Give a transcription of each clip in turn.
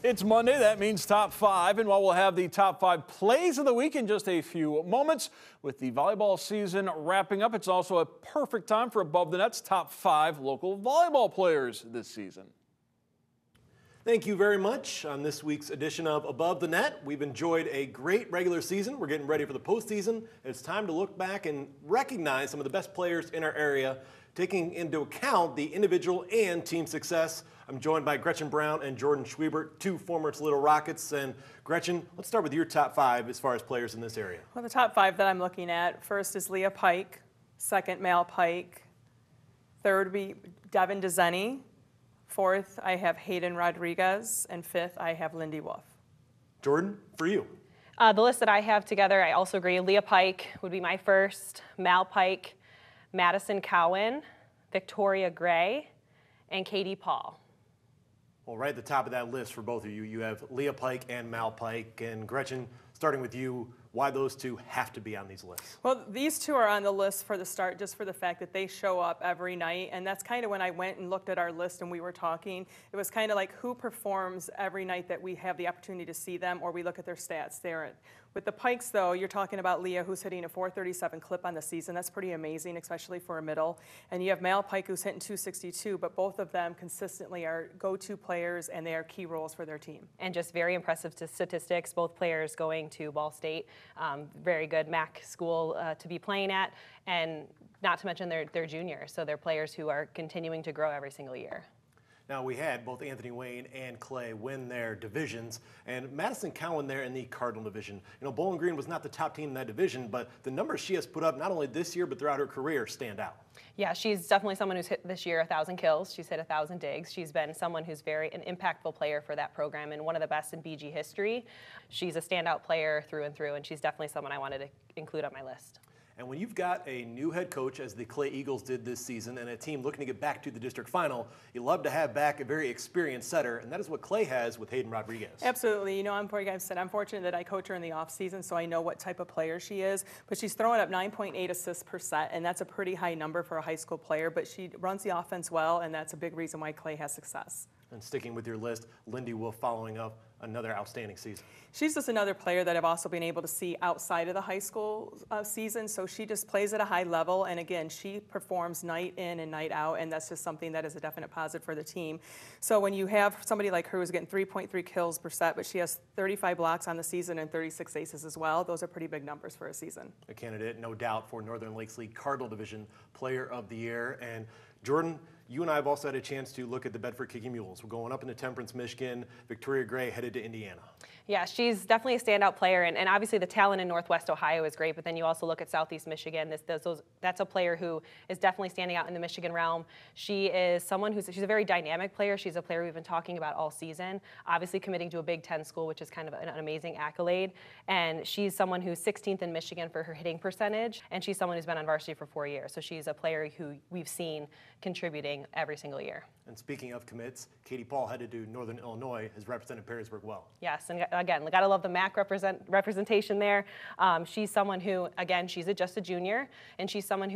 It's Monday, that means top five, and while we'll have the top five plays of the week in just a few moments, with the volleyball season wrapping up, it's also a perfect time for Above the Net's top five local volleyball players this season. Thank you very much. On this week's edition of Above the Net, we've enjoyed a great regular season. We're getting ready for the postseason. It's time to look back and recognize some of the best players in our area, taking into account the individual and team success. I'm joined by Gretchen Brown and Jordan Schwiebert, two former Toledo Rockets. And Gretchen, let's start with your top five as far as players in this area. Well, the top five that I'm looking at, first is Leah Pike, second Mal Pike, third would be Devin DeZeni, fourth I have Hayden Rodriguez, and fifth I have Lindy Wolf. Jordan, for you. The list that I have together, I also agree. Leah Pike would be my first, Mal Pike, Madison Cowan, Victoria Gray, and Katie Paul. Well, right at the top of that list for both of you, you have Leah Pike and Mal Pike. And Gretchen, starting with you, why those two have to be on these lists? Well, these two are on the list for the start just for the fact that they show up every night, and that's kind of when I went and looked at our list and we were talking. It was kind of like who performs every night that we have the opportunity to see them or we look at their stats. With the Pikes, though, you're talking about Leah, who's hitting a .437 clip on the season. That's pretty amazing, especially for a middle. And you have Mal Pike, who's hitting .262, but both of them consistently are go-to players, and they are key roles for their team. And just very impressive statistics, both players going to Ball State. Very good MAC school to be playing at, and not to mention they're juniors, so they're players who are continuing to grow every single year. Now, we had both Anthony Wayne and Clay win their divisions, and Madison Cowan there in the Cardinal division. You know, Bowling Green was not the top team in that division, but the numbers she has put up not only this year but throughout her career stand out. Yeah, she's definitely someone who's hit this year 1,000 kills. She's hit 1,000 digs. She's been someone who's an impactful player for that program and one of the best in BG history. She's a standout player through and through, and she's definitely someone I wanted to include on my list. And when you've got a new head coach, as the Clay Eagles did this season, and a team looking to get back to the district final, you love to have back a very experienced setter, and that is what Clay has with Hayden Rodriguez. Absolutely. You know, I'm fortunate that I coach her in the offseason, so I know what type of player she is. But she's throwing up 9.8 assists per set, and that's a pretty high number for a high school player. But she runs the offense well, and that's a big reason why Clay has success. And sticking with your list, Lindy Wolf following up another outstanding season. She's just another player that I've also been able to see outside of the high school season, so she just plays at a high level, and again, she performs night in and night out, and that's just something that is a definite positive for the team. So when you have somebody like her who's getting 3.3 kills per set, but she has 35 blocks on the season and 36 aces as well, those are pretty big numbers for a season. A candidate, no doubt, for Northern Lakes League Cardinal Division Player of the Year. And Jordan, you and I have also had a chance to look at the Bedford Kicking Mules. We're going up into Temperance, Michigan. Victoria Gray headed to Indiana. Yeah, she's definitely a standout player, and obviously the talent in Northwest Ohio is great, but then you also look at Southeast Michigan. That's a player who is definitely standing out in the Michigan realm. She is someone she's a very dynamic player. She's a player we've been talking about all season, obviously committing to a Big Ten school, which is kind of an amazing accolade, and she's someone who's 16th in Michigan for her hitting percentage, and she's someone who's been on varsity for 4 years, so she's a player who we've seen contributing every single year. And speaking of commits, Katie Paul headed to Northern Illinois, has represented Perrysburg well. Yes, and again, gotta love the MAC representation there. She's someone who, again, she's just a junior, and she's someone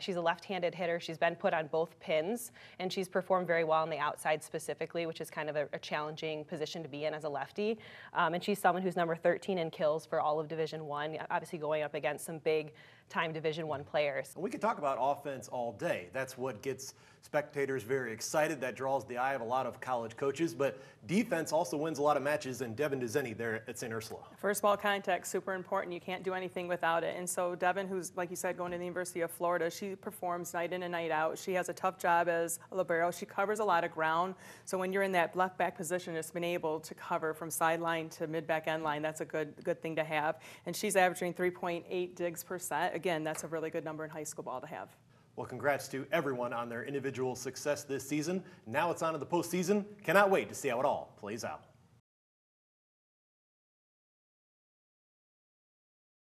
she's a left-handed hitter. She's been put on both pins, and she's performed very well on the outside specifically, which is kind of a challenging position to be in as a lefty. And she's someone who's number 13 in kills for all of Division I, obviously going up against some big-time Division I players. And we could talk about offense all day. That's what gets spectators very excited. That draws the eye of a lot of college coaches. But defense also wins a lot of matches, and Devin DeZeni there at St. Ursula. First ball contact, super important. You can't do anything without it. And so Devin, who's, like you said, going to the University of Florida, she performs night in and night out. She has a tough job as a libero. She covers a lot of ground. So when you're in that left back position, it's been able to cover from sideline to mid-back end line. That's a good thing to have. And she's averaging 3.8 digs per set. Again, that's a really good number in high school ball to have. Well, congrats to everyone on their individual success this season. Now it's on to the postseason. Cannot wait to see how it all plays out.